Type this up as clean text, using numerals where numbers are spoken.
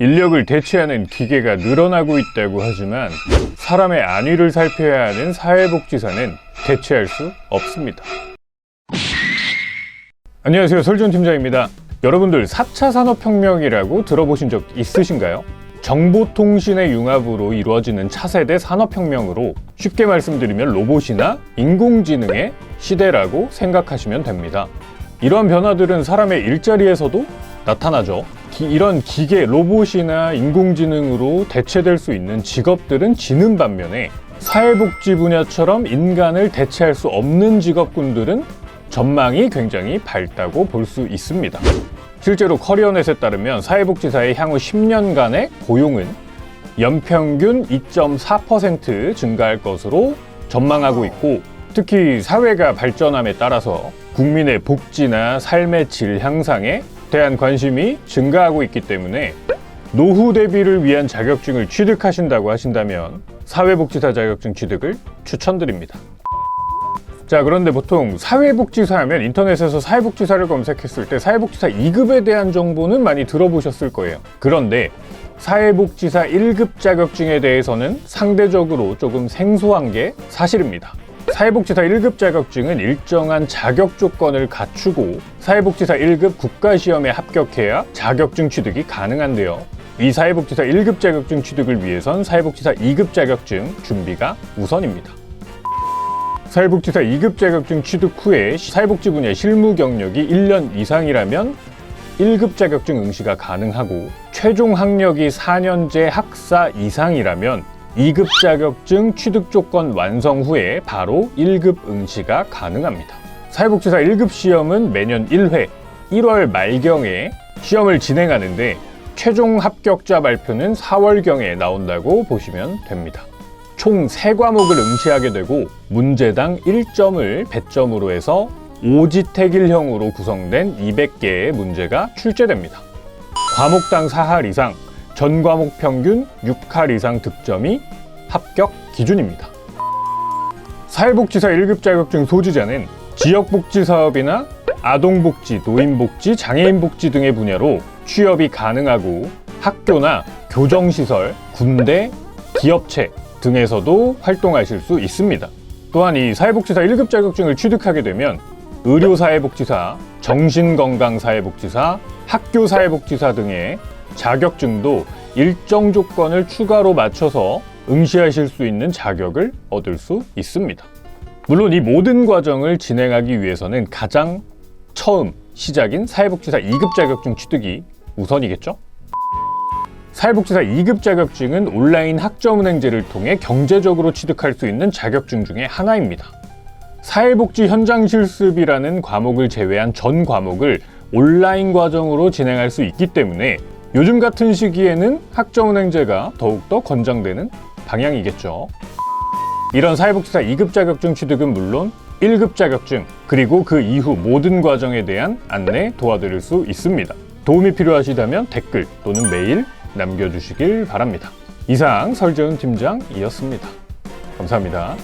인력을 대체하는 기계가 늘어나고 있다고 하지만 사람의 안위를 살펴야 하는 사회복지사는 대체할 수 없습니다. 안녕하세요, 설준 팀장입니다. 여러분들 4차 산업혁명이라고 들어보신 적 있으신가요? 정보통신의 융합으로 이루어지는 차세대 산업혁명으로 쉽게 말씀드리면 로봇이나 인공지능의 시대라고 생각하시면 됩니다. 이러한 변화들은 사람의 일자리에서도 나타나죠. 이런 기계, 로봇이나 인공지능으로 대체될 수 있는 직업들은 지는 반면에 사회복지 분야처럼 인간을 대체할 수 없는 직업군들은 전망이 굉장히 밝다고 볼 수 있습니다. 실제로 커리어넷에 따르면 사회복지사의 향후 10년간의 고용은 연평균 2.4% 증가할 것으로 전망하고 있고, 특히 사회가 발전함에 따라서 국민의 복지나 삶의 질 향상에 대한 관심이 증가하고 있기 때문에 노후 대비를 위한 자격증을 취득하신다고 하신다면 사회복지사 자격증 취득을 추천드립니다. 자, 그런데 보통 사회복지사 하면 인터넷에서 사회복지사를 검색했을 때 사회복지사 2급에 대한 정보는 많이 들어보셨을 거예요. 그런데 사회복지사 1급 자격증에 대해서는 상대적으로 조금 생소한 게 사실입니다. 사회복지사 1급 자격증은 일정한 자격 조건을 갖추고 사회복지사 1급 국가시험에 합격해야 자격증 취득이 가능한데요. 이 사회복지사 1급 자격증 취득을 위해선 사회복지사 2급 자격증 준비가 우선입니다. 사회복지사 2급 자격증 취득 후에 사회복지 분야 실무 경력이 1년 이상이라면 1급 자격증 응시가 가능하고, 최종 학력이 4년제 학사 이상이라면 2급 자격증 취득 조건 완성 후에 바로 1급 응시가 가능합니다. 사회복지사 1급 시험은 매년 1회 1월 말경에 시험을 진행하는데 최종 합격자 발표는 4월경에 나온다고 보시면 됩니다. 총 3과목을 응시하게 되고 문제당 1점을 배점으로 해서 5지택일형으로 구성된 200개의 문제가 출제됩니다. 과목당 4할 이상, 전 과목 평균 6할 이상 득점이 합격 기준입니다. 사회복지사 1급 자격증 소지자는 지역복지사업이나 아동복지, 노인복지, 장애인복지 등의 분야로 취업이 가능하고 학교나 교정시설, 군대, 기업체 등에서도 활동하실 수 있습니다. 또한 이 사회복지사 1급 자격증을 취득하게 되면 의료사회복지사, 정신건강사회복지사, 학교사회복지사 등의 자격증도 일정 조건을 추가로 맞춰서 응시하실 수 있는 자격을 얻을 수 있습니다. 물론 이 모든 과정을 진행하기 위해서는 가장 처음 시작인 사회복지사 2급 자격증 취득이 우선이겠죠? 사회복지사 2급 자격증은 온라인 학점은행제를 통해 경제적으로 취득할 수 있는 자격증 중에 하나입니다. 사회복지 현장 실습이라는 과목을 제외한 전 과목을 온라인 과정으로 진행할 수 있기 때문에 요즘 같은 시기에는 학점은행제가 더욱더 권장되는 방향이겠죠. 이런 사회복지사 2급 자격증 취득은 물론 1급 자격증, 그리고 그 이후 모든 과정에 대한 안내 도와드릴 수 있습니다. 도움이 필요하시다면 댓글 또는 메일 남겨주시길 바랍니다. 이상 설재훈 팀장이었습니다. 감사합니다.